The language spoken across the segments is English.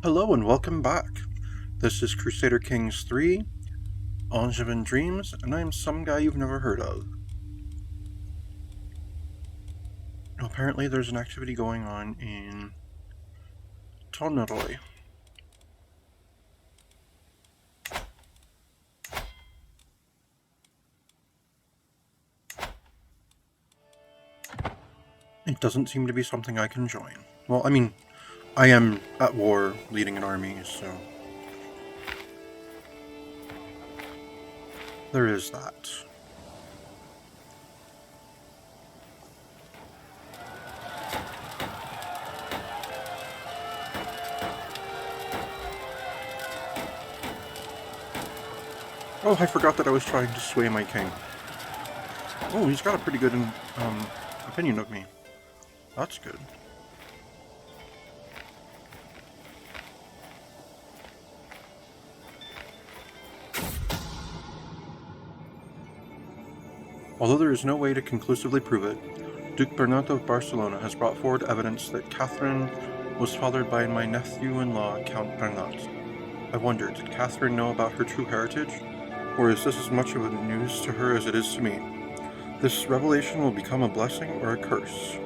Hello and welcome back. This is Crusader Kings 3, Angevin Dreams, and I am some guy you've never heard of. Apparently there's an activity going on in Tonneroy. It doesn't seem to be something I can join. Well, I mean, I am at war leading an army, so there is that. Oh, I forgot that I was trying to sway my king. Oh, he's got a pretty good opinion of me. That's good. Although there is no way to conclusively prove it, Duke Bernat of Barcelona has brought forward evidence that Catherine was fathered by my nephew-in-law, Count Bernat. I wonder, did Catherine know about her true heritage? Or is this as much of a news to her as it is to me? This revelation will become a blessing or a curse.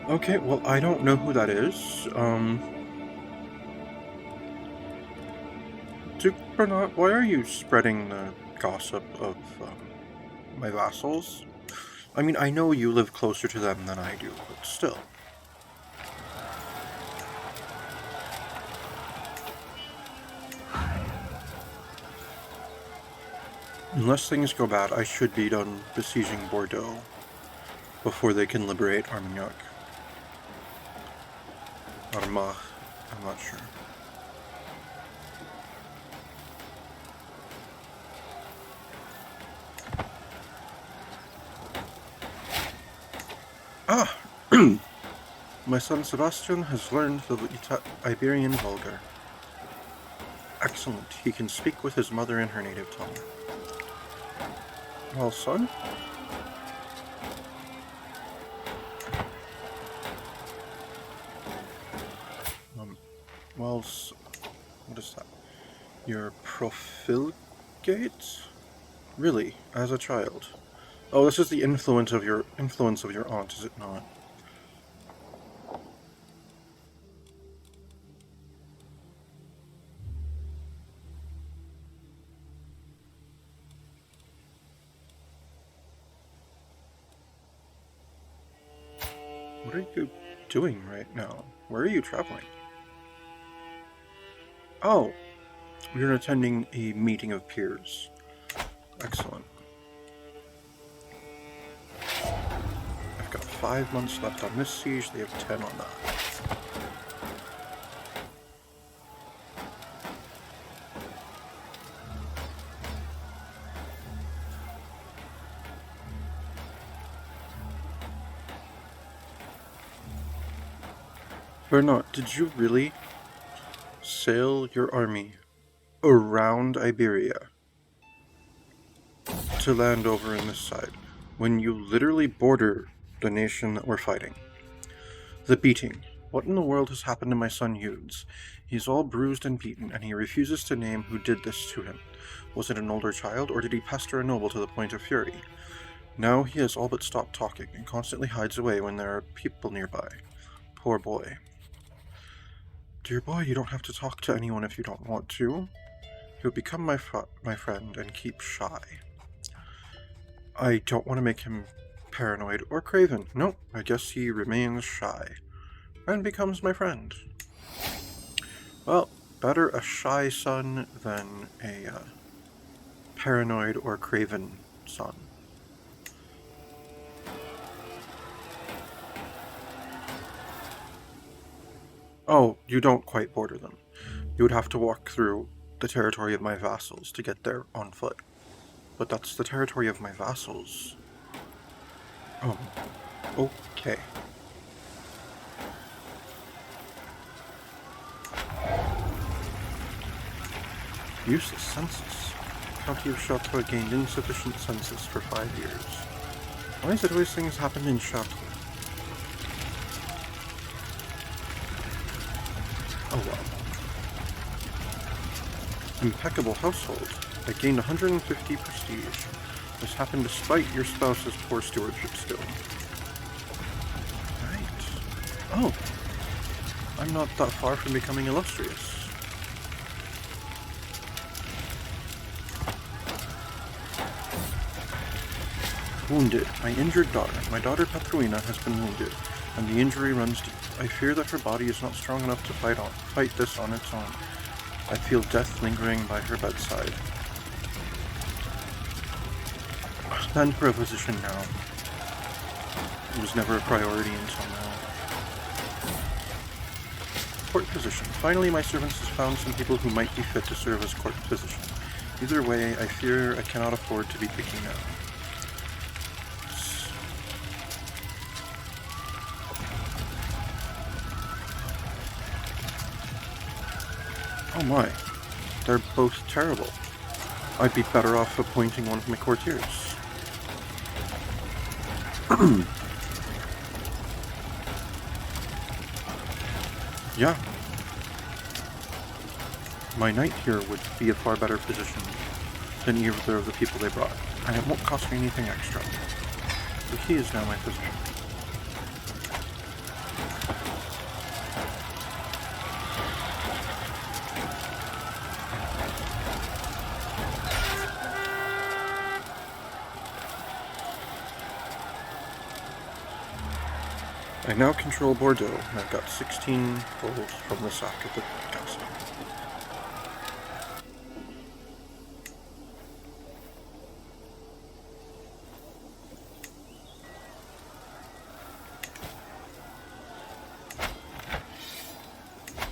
Okay, well, I don't know who that is. Duke Bernat, why are you spreading the gossip of my vassals? I mean, I know you live closer to them than I do, but still. Unless things go bad, I should be done besieging Bordeaux before they can liberate Armagnac. Armagh, I'm not sure. Ah! My son Sebastian has learned the Iberian Vulgar. Excellent. He can speak with his mother in her native tongue. Well, son? Well, what is that? Your profligate? Really, as a child? Oh, this is the influence of your aunt, is it not? What are you doing right now? Where are you traveling? Oh, you're attending a meeting of peers. Excellent. I've got 5 months left on this siege, they have 10 on that. Bernard, did you really sail your army around Iberia to land over in this side, when you literally border the nation that we're fighting? The beating. What in the world has happened to my son Eudes? He's all bruised and beaten, and he refuses to name who did this to him. Was it an older child, or did he pester a noble to the point of fury? Now he has all but stopped talking, and constantly hides away when there are people nearby. Poor boy. Dear boy, you don't have to talk to anyone if you don't want to. He'll become my friend and keep shy. I don't want to make him paranoid or craven. Nope, I guess he remains shy and becomes my friend. Well, better a shy son than a paranoid or craven son. Oh, you don't quite border them. You would have to walk through the territory of my vassals to get there on foot. But that's the territory of my vassals. Oh, okay. Useless census. County of Chartres gained insufficient census for 5 years. Why is it always things happen in Chateau? Oh well. Impeccable household. I gained 150 prestige. This happened despite your spouse's poor stewardship skill. Right. Oh! I'm not that far from becoming illustrious. Wounded. My injured daughter. My daughter Petruina has been wounded, and the injury runs deep. I fear that her body is not strong enough to fight this on its own. I feel death lingering by her bedside. Stand for a physician now. It was never a priority until now. Court physician. Finally, my servants have found some people who might be fit to serve as court physician. Either way, I fear I cannot afford to be picky now. Oh my. They're both terrible. I'd be better off appointing one of my courtiers. Yeah. My knight here would be a far better physician than either of the people they brought, and it won't cost me anything extra. So he is now my physician. I now control Bordeaux, and I've got 16 gold from the sack of the castle.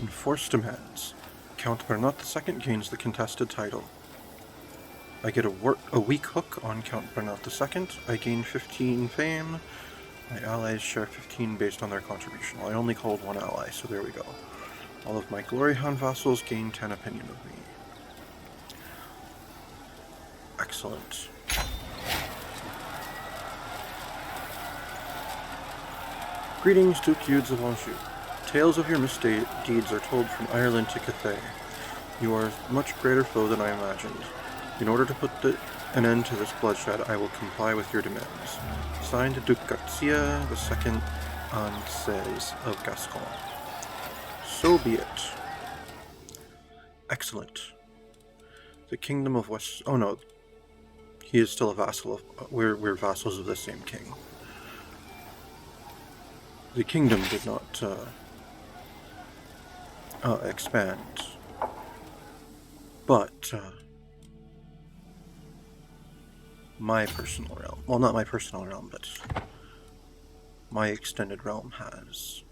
Enforced demands. Count Bernat II gains the contested title. I get a weak hook on Count Bernat II. I gain 15 fame. My allies share 15 based on their contribution. Well, I only called one ally, so there we go. All of my Gloryhound vassals gain 10 opinion of me. Excellent. Greetings, Duke Eudes of Anjou. Tales of your misdeeds are told from Ireland to Cathay. You are a much greater foe than I imagined. In order to put an end to this bloodshed, I will comply with your demands. Signed, Duke Garcia II Ances of Gascon. So be it. Excellent. The Kingdom of West... Oh no. He is still a vassal of... We're vassals of the same king. The kingdom did not expand. But... my personal realm. Well, not my personal realm, but my extended realm has.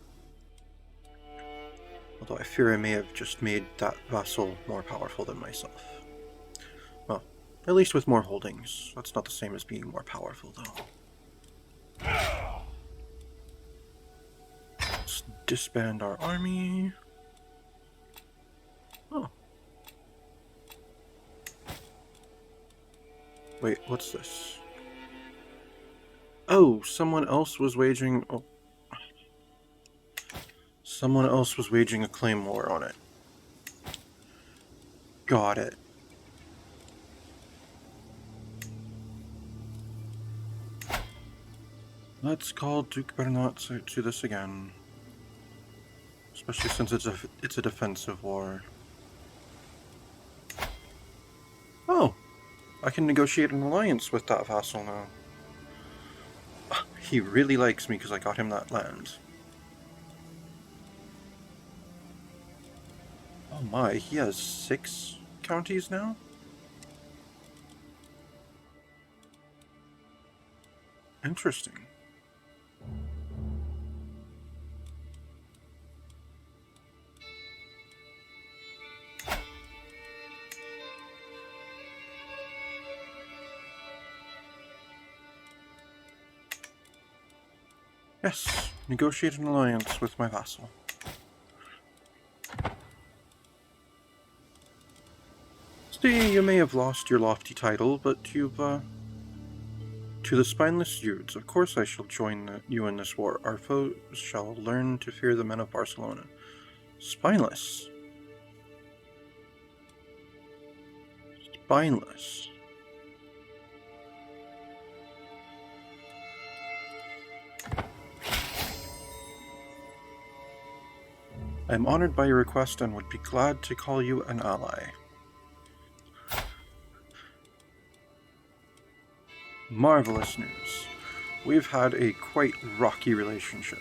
Although I fear I may have just made that vassal more powerful than myself. Well, at least with more holdings. That's not the same as being more powerful, though. Let's disband our army. Oh. Wait, what's this? Oh, someone else was waging... Oh. Someone else was waging a claim war on it. Got it. Let's call Duke Bernat to this again. Especially since it's a defensive war. Oh! I can negotiate an alliance with that vassal now. He really likes me because I got him that land. Oh my, he has 6 counties now? Interesting. Yes, negotiate an alliance with my vassal. See, you may have lost your lofty title, but you've To the spineless youths, of course I shall join you in this war. Our foes shall learn to fear the men of Barcelona. Spineless. Spineless. I am honored by your request and would be glad to call you an ally. Marvelous news. We've had a quite rocky relationship.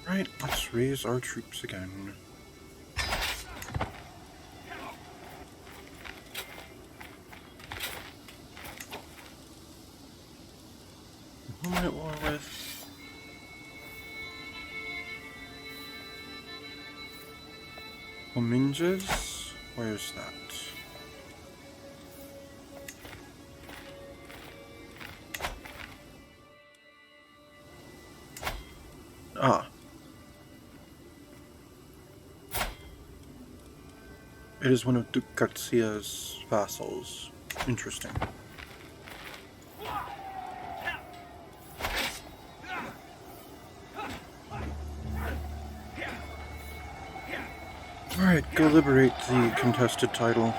Alright, let's raise our troops again. Who am I at war with? Comminges? Where's that? Ah. It is one of Duke Garcia's vassals. Interesting. Alright, go liberate the contested title.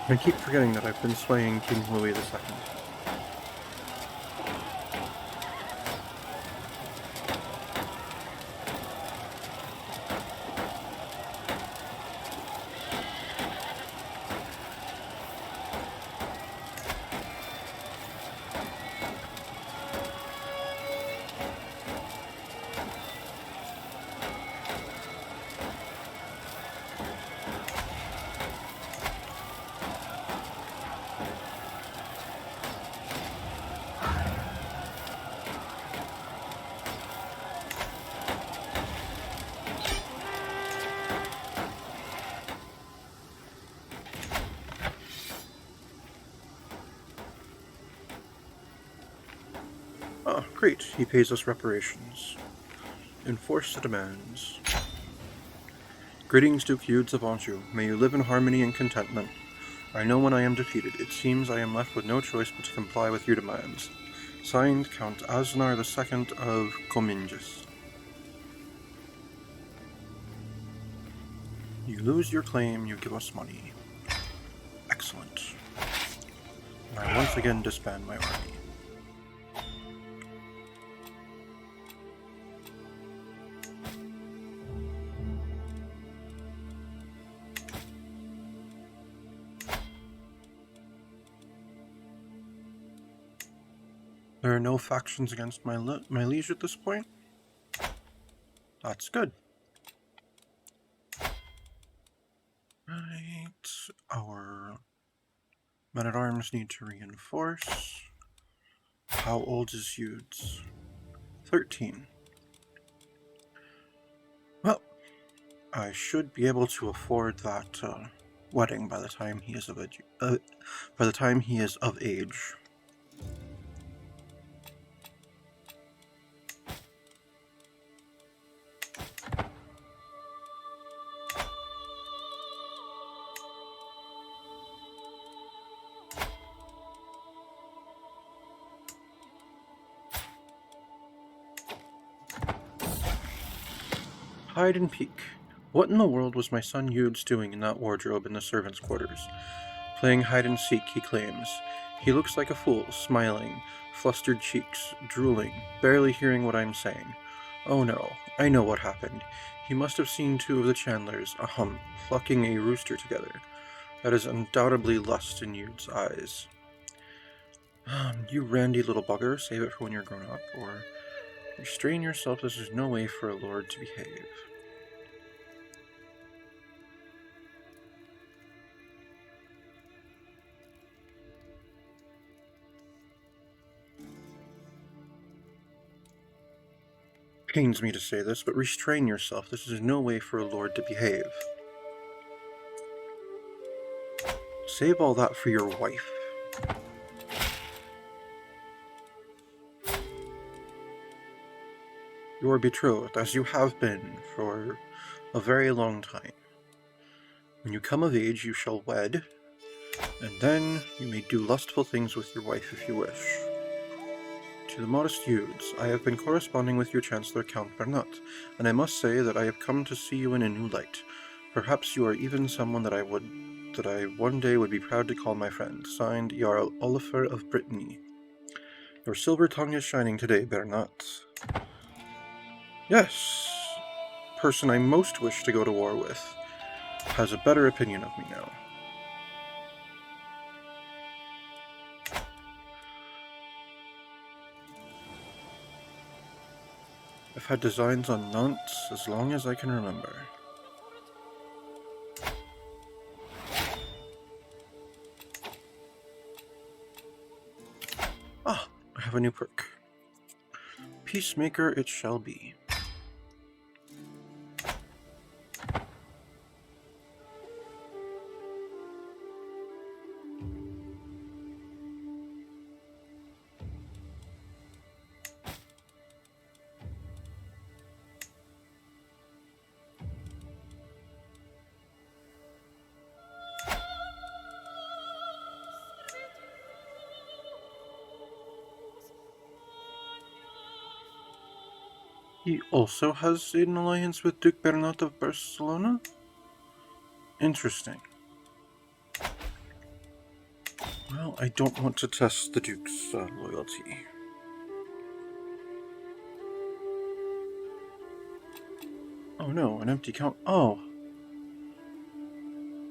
I keep forgetting that I've been swaying King Louis II. Ah, great. He pays us reparations. Enforce the demands. Greetings, Duke Eudes of Anjou. May you live in harmony and contentment. I know when I am defeated. It seems I am left with no choice but to comply with your demands. Signed, Count Aznar II of Comminges. You lose your claim, you give us money. Excellent. And I once again disband my army. There are no factions against my liege at this point. That's good. Right, our men-at-arms need to reinforce. How old is Eudes? 13. Well, I should be able to afford that wedding by the time he is of age. Hide and peek. What in the world was my son Yudes doing in that wardrobe in the servants' quarters? Playing hide and seek, he claims. He looks like a fool, smiling, flustered cheeks, drooling, barely hearing what I'm saying. Oh no, I know what happened. He must have seen two of the Chandlers, plucking a rooster together. That is undoubtedly lust in Yude's eyes. You randy little bugger, save it for when you're grown up, or restrain yourself, this is no way for a lord to behave. Pains me to say this, but restrain yourself, this is no way for a lord to behave. Save all that for your wife. You are betrothed, as you have been for a very long time. When you come of age, you shall wed, and then you may do lustful things with your wife if you wish. To the modest Yudes, I have been corresponding with your Chancellor Count Bernat, and I must say that I have come to see you in a new light. Perhaps you are even someone that I one day would be proud to call my friend. Signed, Jarl Oliver of Brittany. Your silver tongue is shining today, Bernat. Yes, person I most wish to go to war with has a better opinion of me now. I've had designs on Nantes as long as I can remember. Ah, I have a new perk. Peacemaker it shall be. He also has an alliance with Duke Bernat of Barcelona? Interesting. Well, I don't want to test the Duke's loyalty. Oh no, an empty count. Oh!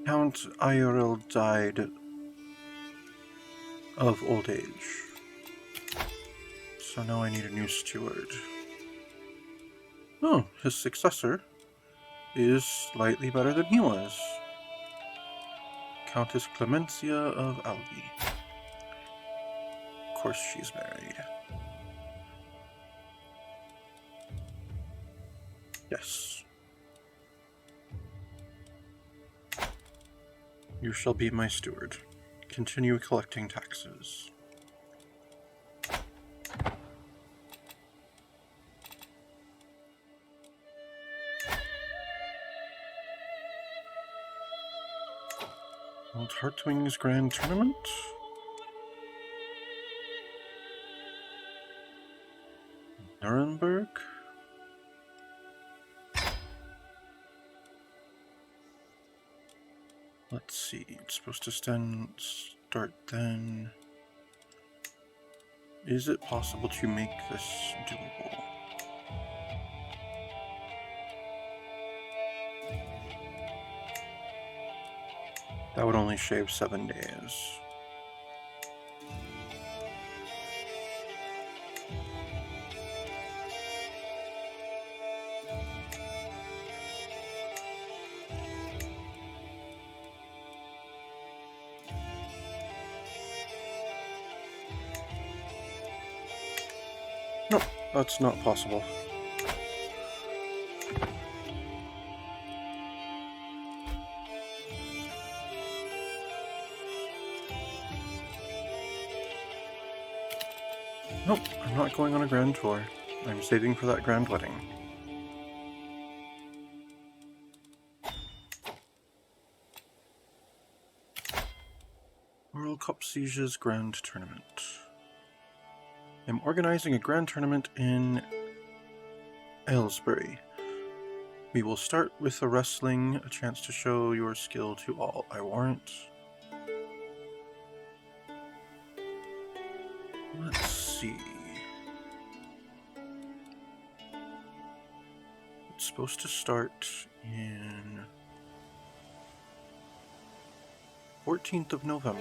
Count IRL died of old age. So now I need a new steward. Oh, his successor is slightly better than he was. Countess Clemencia of Albi. Of course she's married. Yes. You shall be my steward. Continue collecting taxes. Old Heartwing's Grand Tournament? Nuremberg? Let's see, it's supposed to start then. Is it possible to make this doable? That would only shave 7 days. Nope, that's not possible. Nope, I'm not going on a grand tour. I'm saving for that grand wedding. World Cup Sieges Grand Tournament. I'm organizing a grand tournament in Aylesbury. We will start with the wrestling, a chance to show your skill to all, I warrant. Let's see. It's supposed to start in 14th of November.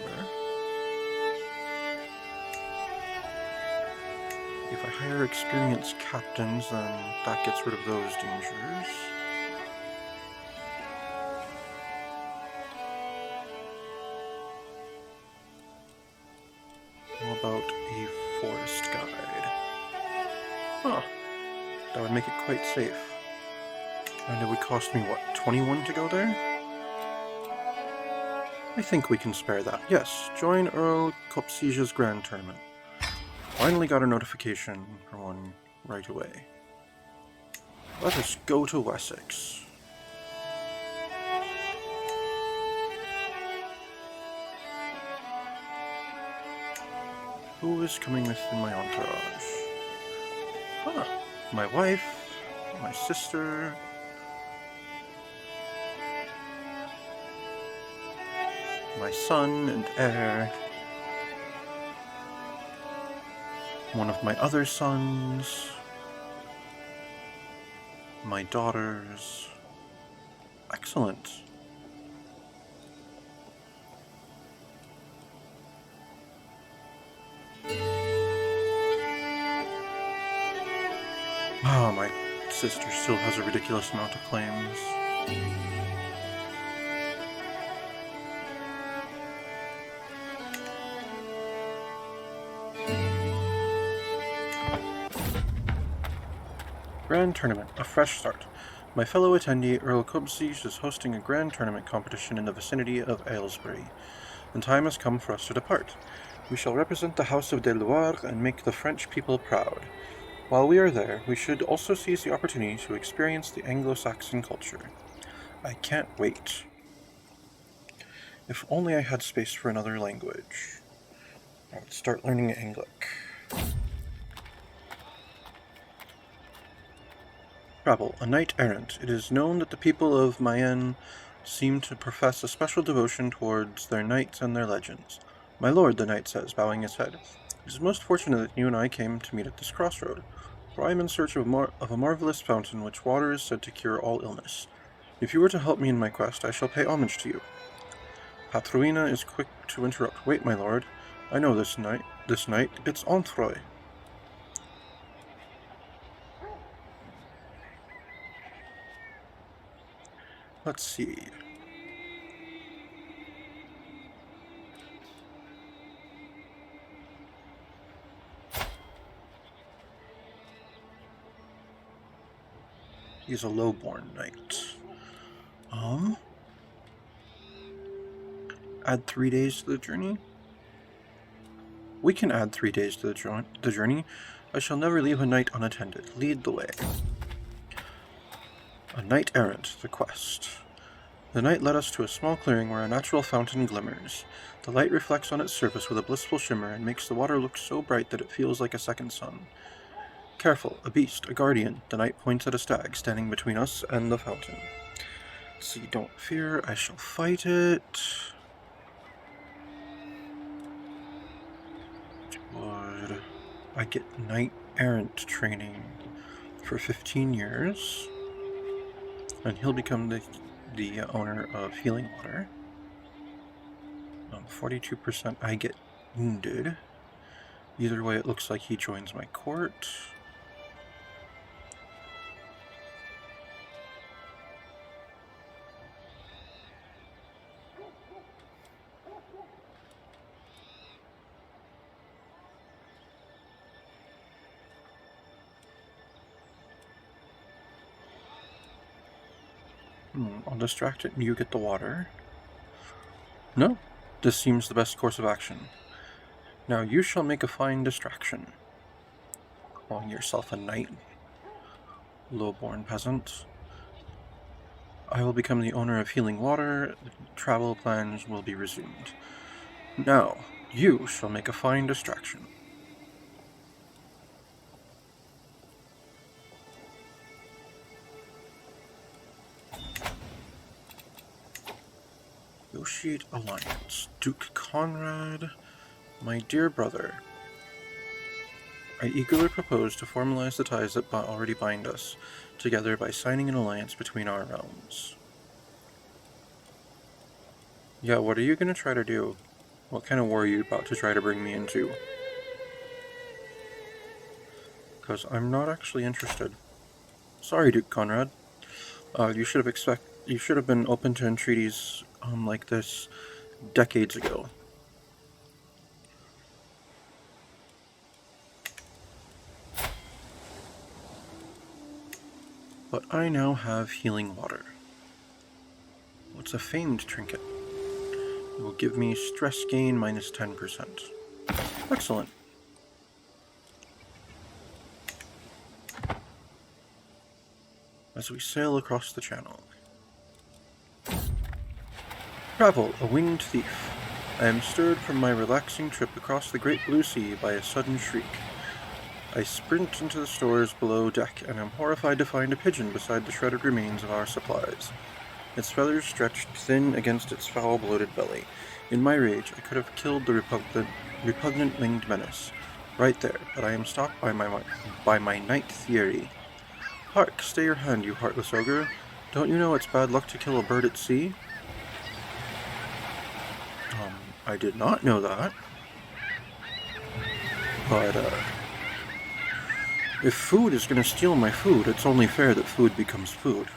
If I hire experienced captains, then that gets rid of those dangers. How about a forest guide? Huh. That would make it quite safe. And it would cost me, what, 21 to go there? I think we can spare that. Yes, join Earl Copsige's Grand Tournament. Finally got a notification for one right away. Let us go to Wessex. Who is coming with in my entourage? Ah, my wife, my sister, my son and heir, one of my other sons, my daughters. Excellent. Wow, my sister still has a ridiculous amount of claims. Grand Tournament, a fresh start. My fellow attendee, Earl Cobsige, is hosting a grand tournament competition in the vicinity of Aylesbury. The time has come for us to depart. We shall represent the House of De Loire and make the French people proud. While we are there, we should also seize the opportunity to experience the Anglo-Saxon culture. I can't wait. If only I had space for another language. I would start learning Anglic. Travel, a knight-errant. It is known that the people of Mayenne seem to profess a special devotion towards their knights and their legends. My lord, the knight says, bowing his head, it is most fortunate that you and I came to meet at this crossroad, for I am in search of a marvelous fountain which water is said to cure all illness. If you were to help me in my quest, I shall pay homage to you. Patruina is quick to interrupt. Wait, my lord. I know this knight. It's Onfroy. Let's see. He's a lowborn knight. Add 3 days to the journey? We can add 3 days to the journey. I shall never leave a knight unattended. Lead the way. A knight-errant, the quest. The knight led us to a small clearing where a natural fountain glimmers. The light reflects on its surface with a blissful shimmer and makes the water look so bright that it feels like a second sun. Careful, a beast, a guardian. The knight points at a stag standing between us and the fountain. Let's see, don't fear, I shall fight it. Would I get knight-errant training for 15 years? And he'll become the owner of Healing Water. 42% I get wounded. Either way, it looks like he joins my court. I'll distract it and you get the water. No, this seems the best course of action. Now you shall make a fine distraction. Calling yourself a knight, low-born peasant. I will become the owner of Healing Water. The travel plans will be resumed. Now, you shall make a fine distraction. Negotiate alliance. Duke Conrad, my dear brother. I eagerly propose to formalize the ties that already bind us together by signing an alliance between our realms. Yeah, what are you going to try to do? What kind of war are you about to try to bring me into? Because I'm not actually interested. Sorry, Duke Conrad. You should have been open to entreaties like this decades ago. But I now have healing water. What's a famed trinket? It will give me stress gain minus 10%. Excellent. As we sail across the channel. Travel, a winged thief. I am stirred from my relaxing trip across the great blue sea by a sudden shriek. I sprint into the stores below deck and am horrified to find a pigeon beside the shredded remains of our supplies. Its feathers stretched thin against its foul, bloated belly. In my rage, I could have killed the repugnant winged menace. Right there, but I am stopped by my knight Thierry. Hark, stay your hand, you heartless ogre. Don't you know it's bad luck to kill a bird at sea? I did not know that. But, if food is going to steal my food, it's only fair that food becomes food.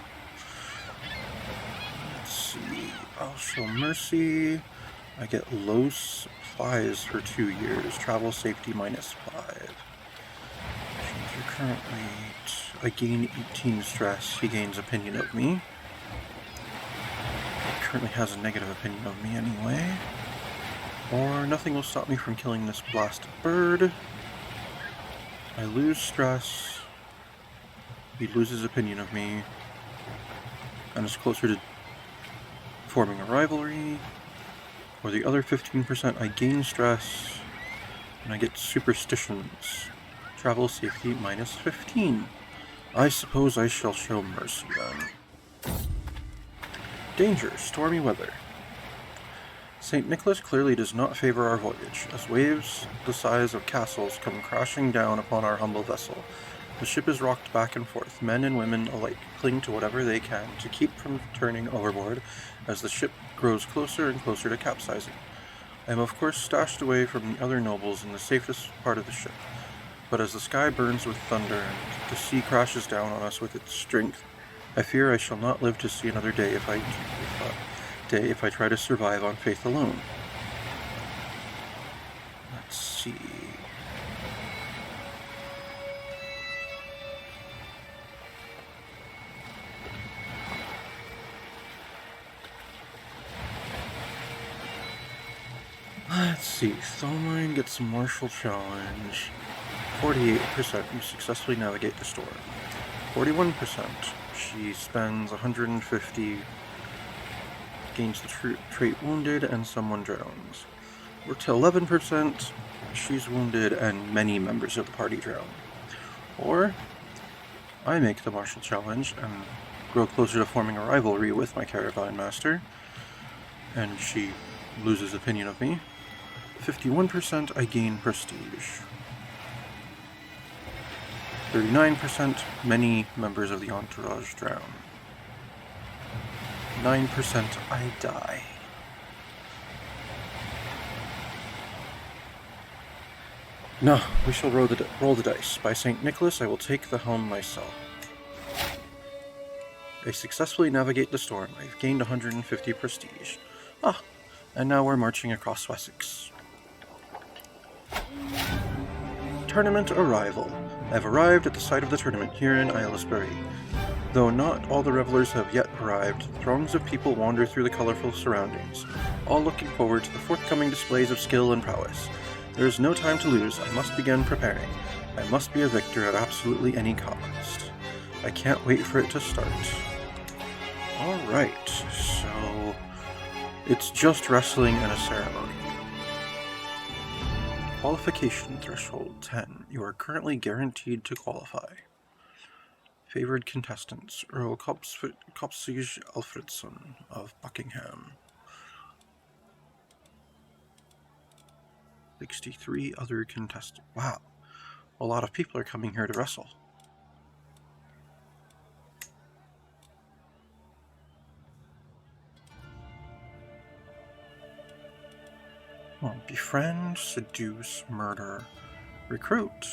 Let's see. I'll show mercy. I get low supplies for 2 years. Travel safety minus 5. Change your current rate. I gain 18 stress. He gains opinion of me. He currently has a negative opinion of me anyway. Or nothing will stop me from killing this blasted bird. I lose stress. He loses opinion of me. And is closer to forming a rivalry. For the other 15%, I gain stress. And I get superstitions. Travel safety minus 15. I suppose I shall show mercy then. Danger, stormy weather. St. Nicholas clearly does not favor our voyage, as waves the size of castles come crashing down upon our humble vessel. The ship is rocked back and forth. Men and women alike cling to whatever they can to keep from turning overboard as the ship grows closer and closer to capsizing. I am of course stashed away from the other nobles in the safest part of the ship, but as the sky burns with thunder and the sea crashes down on us with its strength, I fear I shall not live to see another day if I try to survive on faith alone. Let's see. Thomine gets a martial challenge. 48%, you successfully navigate the storm. 41%, she spends 150, gains the trait wounded, and someone drowns. We're to 11%, she's wounded, and many members of the party drown. Or, I make the martial challenge and grow closer to forming a rivalry with my caravan master, and she loses opinion of me. 51%, I gain prestige. 39%, many members of the entourage drown. 9%, I die. No, we shall roll the dice. By St. Nicholas, I will take the helm myself. I successfully navigate the storm. I've gained 150 prestige. And now we're marching across Wessex. Tournament arrival. I've arrived at the site of the tournament here in Aylesbury. Though not all the revelers have yet arrived, throngs of people wander through the colorful surroundings, all looking forward to the forthcoming displays of skill and prowess. There is no time to lose. I must begin preparing. I must be a victor at absolutely any cost. I can't wait for it to start. Alright, so it's just wrestling and a ceremony. Qualification threshold 10. You are currently guaranteed to qualify. Favored contestants: Earl Copsige Alfredson of Buckingham, 63 other contestants. Wow. A lot of people are coming here to wrestle. Befriend, seduce, murder, recruit,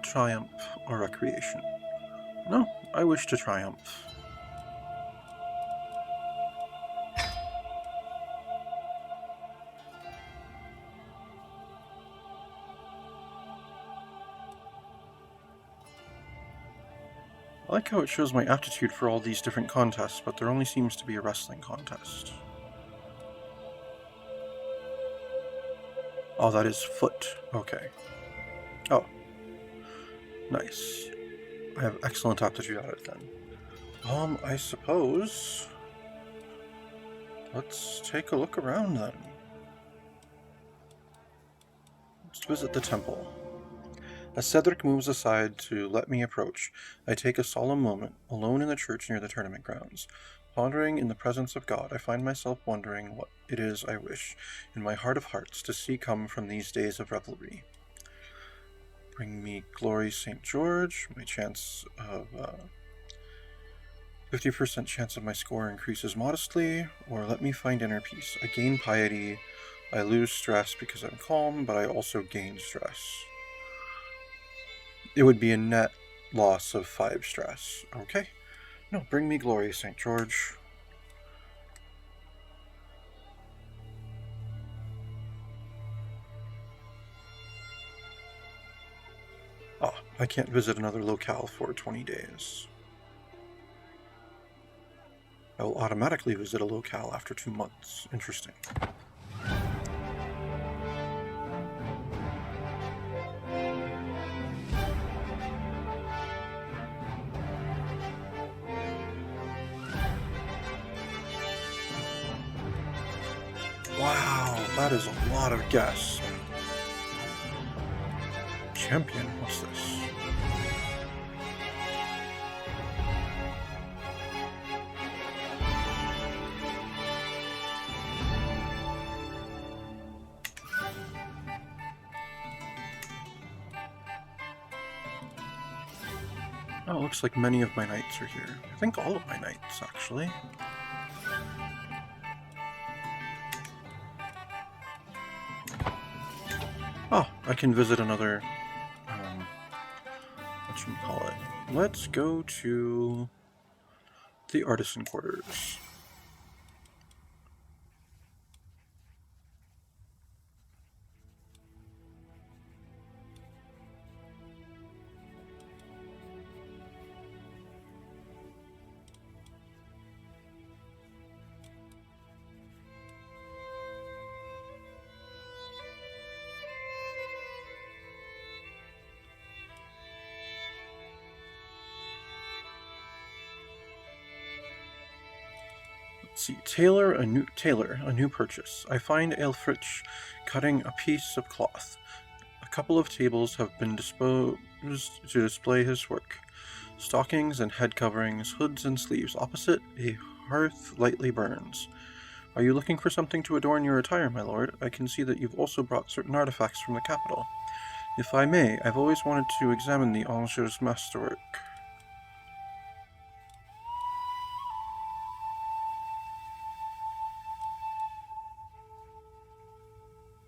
triumph, or recreation. No, I wish to triumph. I like how it shows my aptitude for all these different contests, but there only seems to be a wrestling contest. Oh, that is foot. Okay. Oh. Nice. I have excellent aptitude at it then. I suppose... Let's take a look around then. Let's visit the temple. As Cedric moves aside to let me approach, I take a solemn moment, alone in the church near the tournament grounds. Pondering in the presence of God, I find myself wondering what it is I wish, in my heart of hearts, to see come from these days of revelry. Bring me glory, St. George. My chance of 50% chance of my score increases modestly, or let me find inner peace. I gain piety. I lose stress because I'm calm, but I also gain stress. It would be a net loss of 5 stress. Okay. No, bring me glory, St. George. Ah, I can't visit another locale for 20 days. I will automatically visit a locale after 2 months. Interesting. Wow, that is a lot of guests. Champion, what's this? Oh, it looks like many of my knights are here. I think all of my knights, actually. Oh, I can visit another, whatchamacallit. Let's go to the artisan quarters. Let's see, tailor, a new purchase. I find Aelfrich cutting a piece of cloth. A couple of tables have been disposed to display his work. Stockings and head coverings, hoods and sleeves. Opposite, a hearth lightly burns. Are you looking for something to adorn your attire, my lord? I can see that you've also brought certain artifacts from the capital. If I may, I've always wanted to examine the Angers masterwork.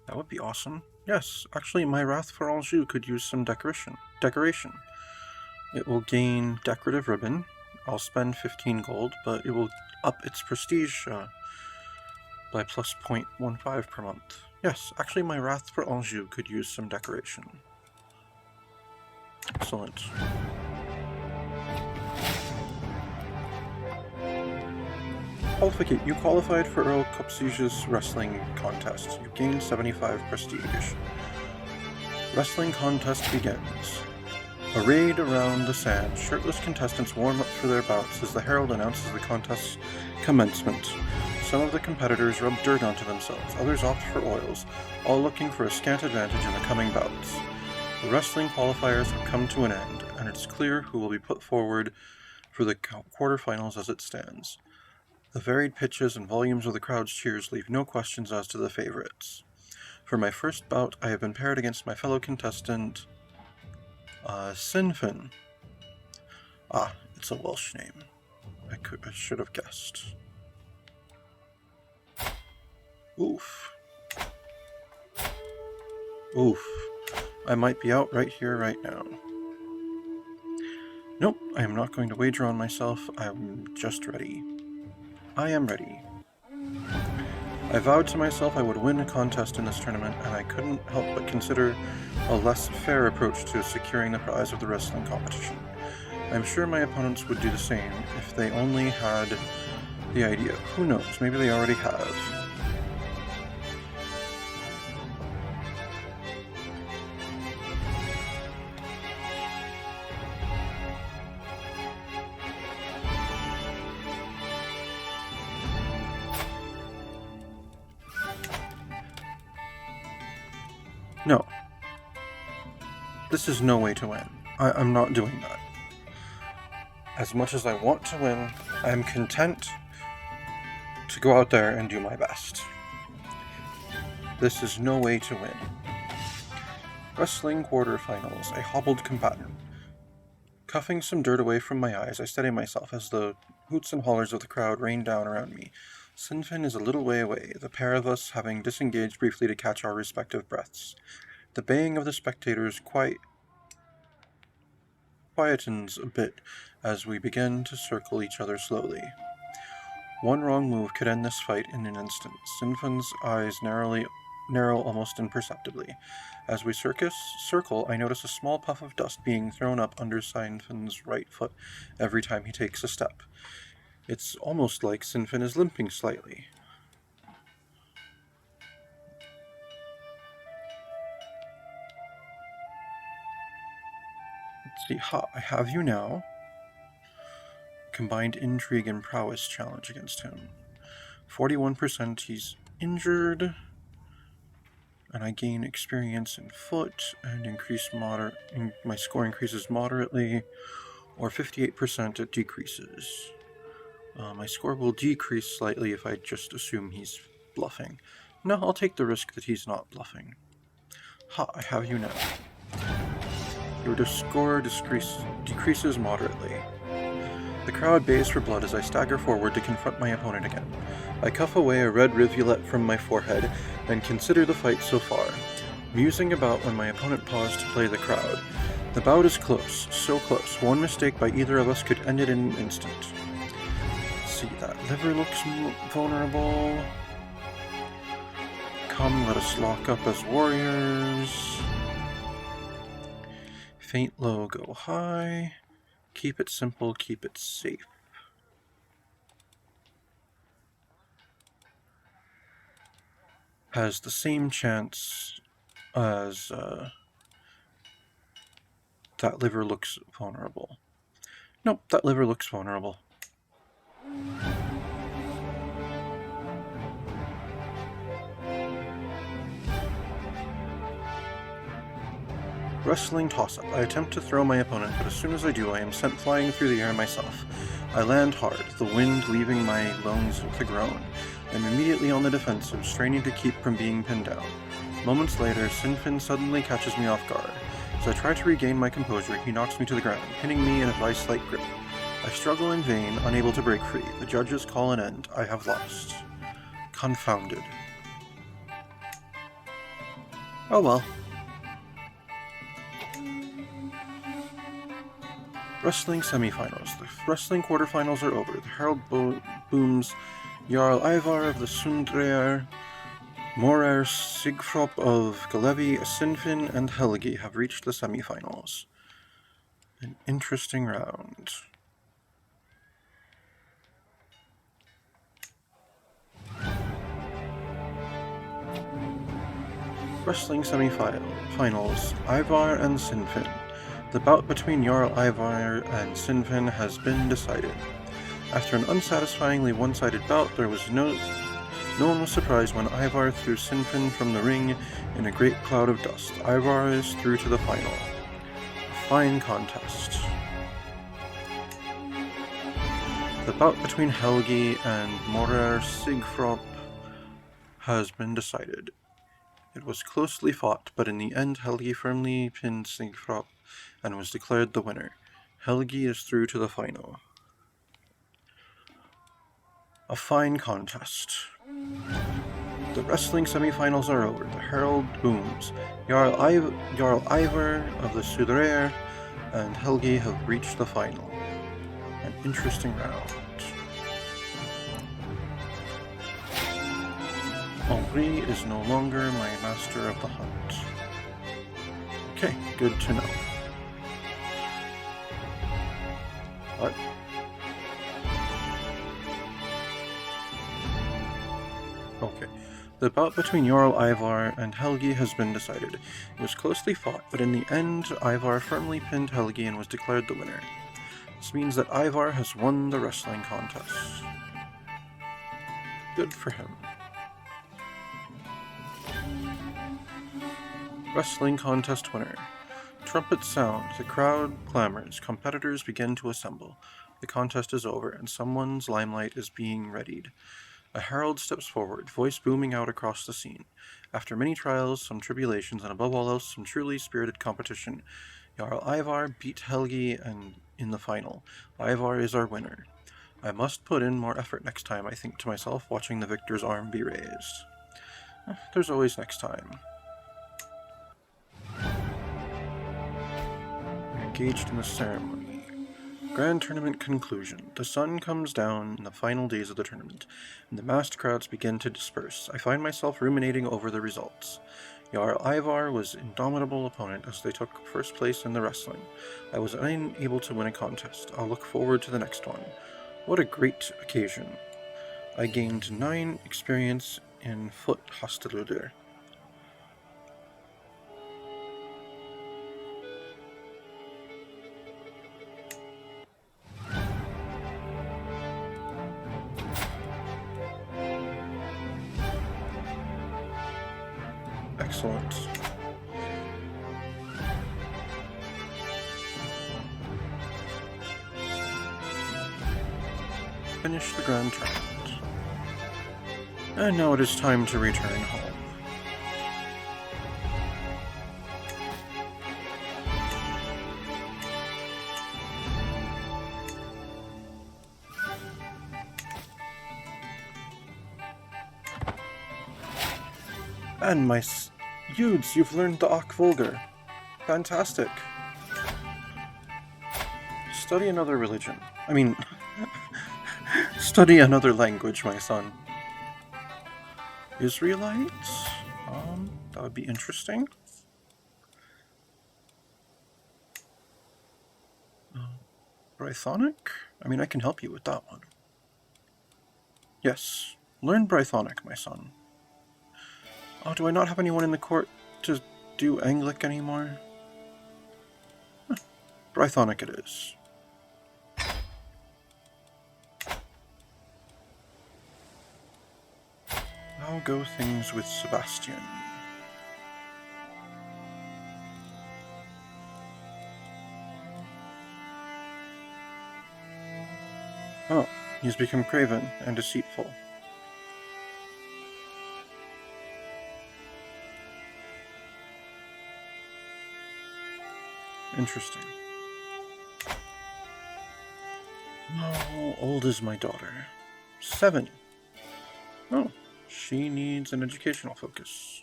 That would be awesome. Yes, actually, my Wrath for Anjou could use some decoration. It will gain decorative ribbon. I'll spend 15 gold, but it will up its prestige by plus 0.15 per month. Yes, actually, my Wrath for Anjou could use some decoration. Excellent. Qualificate. You qualified for Earl Copsige's wrestling contest. You gained 75 prestige. Wrestling contest begins. Arrayed around the sand, shirtless contestants warm up for their bouts as the herald announces the contest's commencement. Some of the competitors rub dirt onto themselves, others opt for oils, all looking for a scant advantage in the coming bouts. The wrestling qualifiers have come to an end, and it's clear who will be put forward for the quarterfinals as it stands. The varied pitches and volumes of the crowd's cheers leave no questions as to the favorites. For my first bout, I have been paired against my fellow contestant, Sinfin. Ah, it's a Welsh name. I should have guessed. Oof. Oof. I might be out right here, right now. Nope, I am not going to wager on myself. I'm just ready. I am ready. I vowed to myself I would win a contest in this tournament, and I couldn't help but consider a less fair approach to securing the prize of the wrestling competition. I'm sure my opponents would do the same if they only had the idea. Who knows, maybe they already have. No. This is no way to win. I'm not doing that. As much as I want to win, I am content to go out there and do my best. This is no way to win. Wrestling quarterfinals, a hobbled combatant. Cuffing some dirt away from my eyes, I steady myself as the hoots and hollers of the crowd rain down around me. Sinfin is a little way away, the pair of us having disengaged briefly to catch our respective breaths. The baying of the spectators quietens a bit as we begin to circle each other slowly. One wrong move could end this fight in an instant. Sinfin's eyes narrow almost imperceptibly. As we circle, I notice a small puff of dust being thrown up under Sinfin's right foot every time he takes a step. It's almost like Sinfin is limping slightly. Let's see. Ha, I have you now. Combined intrigue and prowess challenge against him. 41% he's injured. And I gain experience in foot and my score increases moderately, or 58% it decreases. My score will decrease slightly if I just assume he's bluffing. No, I'll take the risk that he's not bluffing. Ha, I have you now. Your score decreases moderately. The crowd bays for blood as I stagger forward to confront my opponent again. I cuff away a red rivulet from my forehead and consider the fight so far, musing about when my opponent paused to play the crowd. The bout is close, so close. One mistake by either of us could end it in an instant. Let's see, that liver looks vulnerable. Come, let us lock up as warriors. Faint low, go high. Keep it simple, keep it safe. Has the same chance as that liver looks vulnerable. Nope, that liver looks vulnerable. Wrestling toss-up. I attempt to throw my opponent, but as soon as I do, I am sent flying through the air myself. I land hard, the wind leaving my lungs with a groan. I'm immediately on the defensive, straining to keep from being pinned down. Moments later, Sinfin suddenly catches me off guard. As I try to regain my composure, he knocks me to the ground, pinning me in a vice-like grip. I struggle in vain, unable to break free. The judges call an end. I have lost. Confounded. Oh well. Wrestling semifinals. The wrestling quarterfinals are over. The herald booms. Jarl Ivar of the Sundreir, Morar Sigfrop of Galevi, Sinfin, and Helgi have reached the semifinals. An interesting round. Wrestling semifinals. Ivar and Sinfin. The bout between Jarl Ivar and Sinfin has been decided. After an unsatisfyingly one-sided bout, there was no one was surprised when Ivar threw Sinfin from the ring in a great cloud of dust. Ivar is through to the final. A fine contest. The bout between Helgi and Morar Sigfrop has been decided. It was closely fought, but in the end Helgi firmly pinned Sigfrop and was declared the winner. Helgi is through to the final. A fine contest. The wrestling semifinals are over. The herald booms. Jarl Ivar of the Sudreyr and Helgi have reached the final. An interesting round. Henri is no longer my master of the hunt. Okay, good to know. What? Okay. The bout between Jarl Ivar and Helgi has been decided. It was closely fought, but in the end, Ivar firmly pinned Helgi and was declared the winner. This means that Ivar has won the wrestling contest. Good for him. Wrestling contest winner. Trumpets sound, the crowd clamors, competitors begin to assemble. The contest is over, and someone's limelight is being readied. A herald steps forward, voice booming out across the scene. After many trials, some tribulations, and above all else, some truly spirited competition, Jarl Ivar beat Helgi and in the final. Ivar is our winner. I must put in more effort next time, I think to myself, watching the victor's arm be raised. There's always next time. Engaged in the ceremony. Grand tournament conclusion. The sun comes down in the final days of the tournament, and the massed crowds begin to disperse. I find myself ruminating over the results. Jarl Ivar was an indomitable opponent as they took first place in the wrestling. I was unable to win a contest. I'll look forward to the next one. What a great occasion. I gained 9 experience in foot hostility. Excellent. Finish the grand tournament. And now it is time to return home. And my Youths, you've learned the Ak Volgar. Fantastic. Study another religion. Study another language, my son. Israelites? That would be interesting. Brythonic? I can help you with that one. Yes, learn Brythonic, my son. Oh, do I not have anyone in the court to do Anglic anymore? Brythonic it is. How go things with Sebastian? Oh, he's become craven and deceitful. Interesting. How old is my daughter? 7. Oh, she needs an educational focus.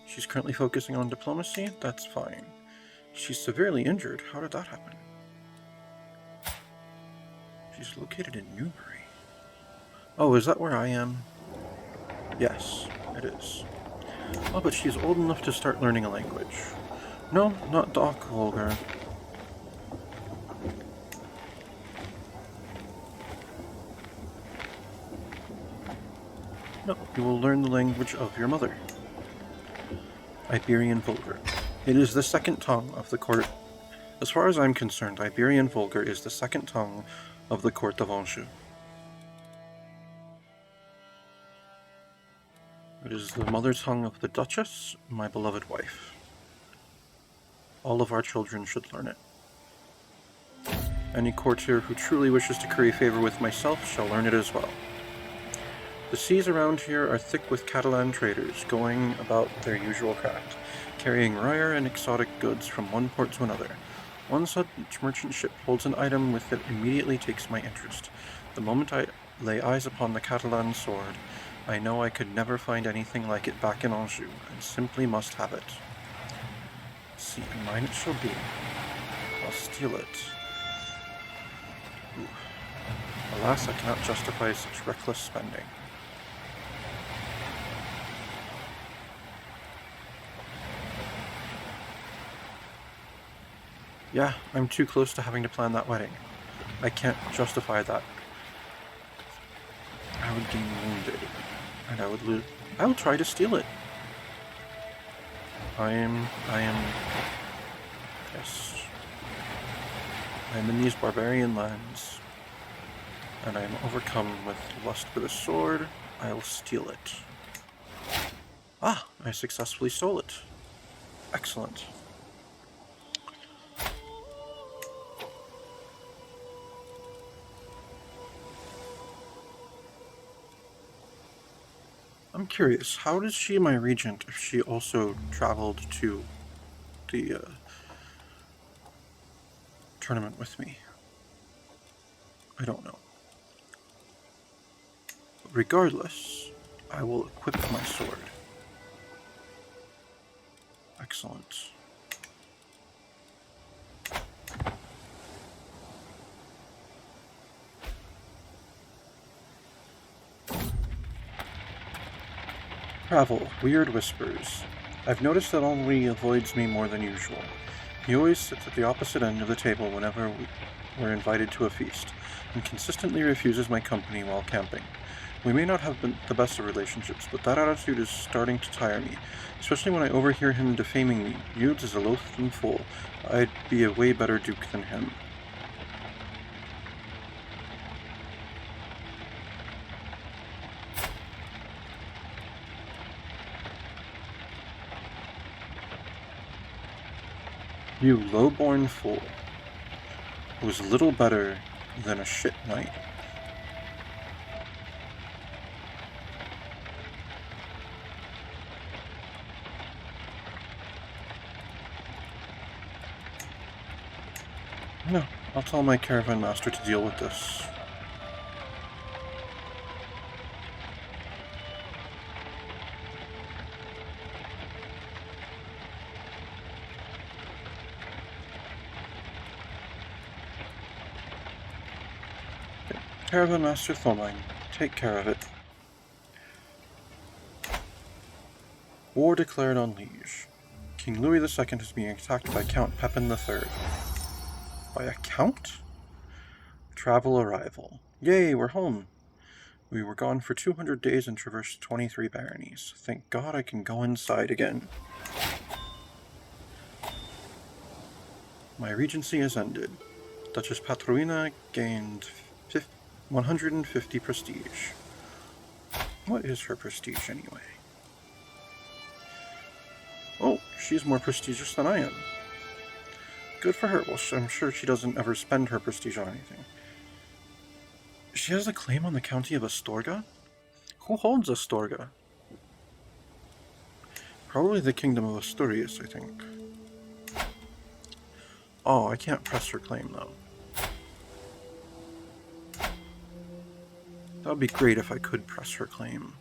She's currently focusing on diplomacy? That's fine. She's severely injured. How did that happen? She's located in Newbury. Oh, is that where I am? Yes, it is. Oh, but she's old enough to start learning a language. No, not the Ak Volgar. No, you will learn the language of your mother. Iberian Vulgar. It is the second tongue of the court. As far as I'm concerned, Iberian Vulgar is the second tongue of the court of Anjou. It is the mother tongue of the Duchess, my beloved wife. All of our children should learn it. Any courtier who truly wishes to curry favor with myself shall learn it as well. The seas around here are thick with Catalan traders going about their usual craft, carrying rare and exotic goods from one port to another. One such merchant ship holds an item with that immediately takes my interest. The moment I lay eyes upon the Catalan sword, I know I could never find anything like it back in Anjou, and simply must have it. Let's see, and mine it shall be. I'll steal it. Ooh. Alas, I cannot justify such reckless spending. Yeah, I'm too close to having to plan that wedding. I can't justify that. I would gain wounded, and I would lose. I will try to steal it. Yes. I am in these barbarian lands, and I am overcome with lust for the sword. I'll steal it. Ah, I successfully stole it. Excellent. I'm curious, how does she, my regent, if she also traveled to the tournament with me? I don't know. But regardless, I will equip my sword. Excellent. Travel, Weird Whispers. I've noticed that Henri avoids me more than usual. He always sits at the opposite end of the table whenever we're invited to a feast, and consistently refuses my company while camping. We may not have been the best of relationships, but that attitude is starting to tire me, especially when I overhear him defaming me. Yudes is a loathsome fool. I'd be a way better duke than him. You low-born fool, who is little better than a shit knight. No, I'll tell my caravan master to deal with this. Caravan Master Thomine, take care of it. War declared on Liege. King Louis II is being attacked by Count Pepin III. By a count? Travel arrival. Yay, we're home. We were gone for 200 days and traversed 23 baronies. Thank God I can go inside again. My regency has ended. Duchess Patruina gained 150 prestige. What is her prestige, anyway? Oh, she's more prestigious than I am. Good for her. Well, I'm sure she doesn't ever spend her prestige on anything. She has a claim on the county of Astorga? Who holds Astorga? Probably the kingdom of Asturias, I think. Oh, I can't press her claim, though. That would be great if I could press her claim.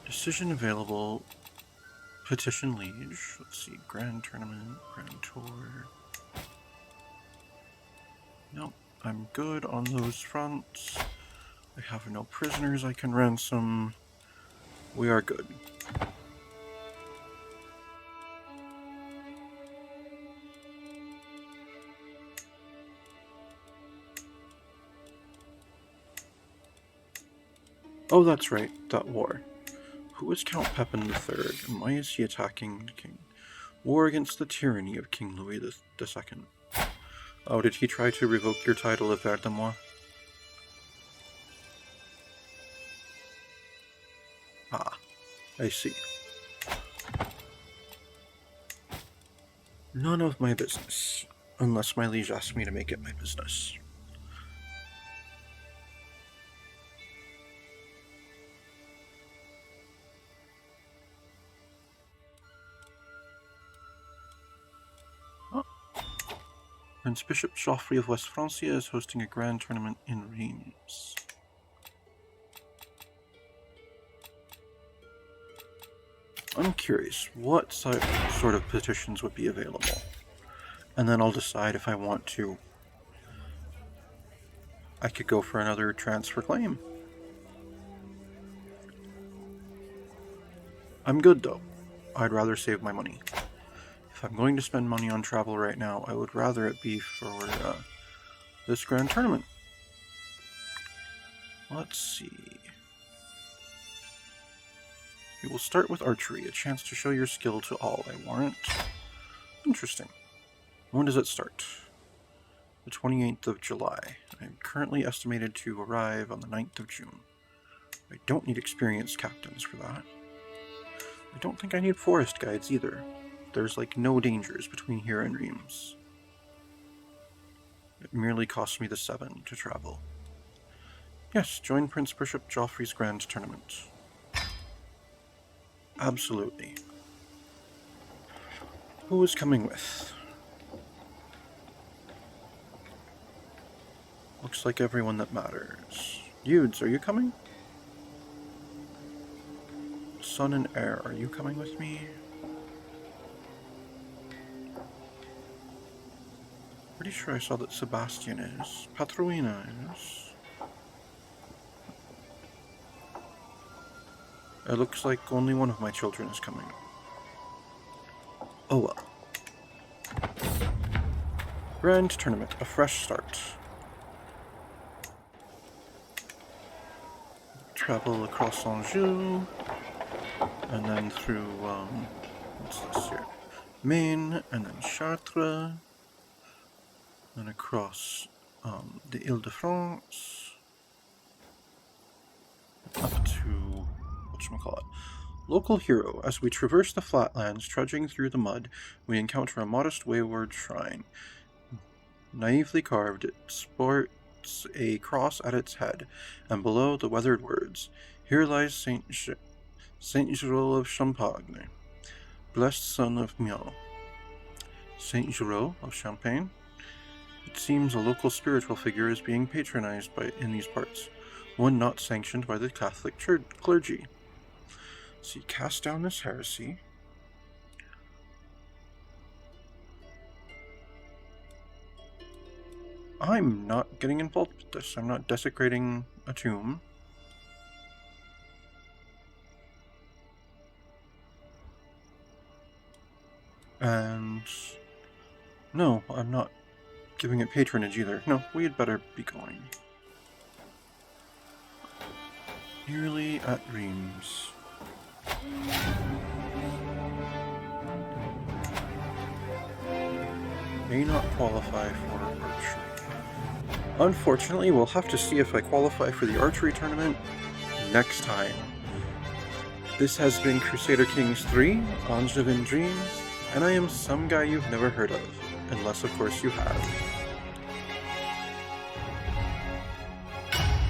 Decision available. Petition Liege. Let's see. Grand Tournament. Grand Tour. Nope. I'm good on those fronts. I have no prisoners I can ransom. We are good. Oh, that's right, that war. Who is Count Pepin III, and why is he attacking the king? War against the tyranny of King Louis II. Oh, did he try to revoke your title of Verdemois? Ah, I see. None of my business, unless my liege asks me to make it my business. Prince Bishop Joffrey of West Francia is hosting a grand tournament in Reims. I'm curious, what sort of petitions would be available? And then I'll decide if I want to. I could go for another transfer claim. I'm good though. I'd rather save my money. If I'm going to spend money on travel right now, I would rather it be for this grand tournament. Let's see. We will start with archery, a chance to show your skill to all, I warrant. Interesting. When does it start? The 28th of July. I'm currently estimated to arrive on the 9th of June. I don't need experienced captains for that. I don't think I need forest guides either. There's like no dangers between here and Reims. It merely costs me the 7 to travel. Yes, join Prince Bishop Joffrey's grand tournament. Absolutely. Who is coming with? Looks like everyone that matters. Yudes, are you coming? Son and heir, are you coming with me? Pretty sure I saw that Sebastian is. Patruina is. It looks like only one of my children is coming. Oh well. Grand tournament, a fresh start. Travel across Anjou, and then through, what's this here? Maine, and then Chartres, and across the Ile-de-France, up to, whatchamacallit, local hero. As we traverse the flatlands, trudging through the mud, we encounter a modest wayward shrine. Naively carved, it sports a cross at its head, and below the weathered words, "Here lies Saint Giraud of Champagne, blessed son of Mion." Saint Giraud of Champagne? It seems a local spiritual figure is being patronized in these parts, one not sanctioned by the Catholic clergy. So you cast down this heresy. I'm not getting involved with this. I'm not desecrating a tomb. And no, I'm not giving it patronage either. No, we had better be going. Nearly at Reims. May not qualify for archery. Unfortunately, we'll have to see if I qualify for the archery tournament next time. This has been Crusader Kings 3, Angevin Dreams, and I am some guy you've never heard of, unless of course you have.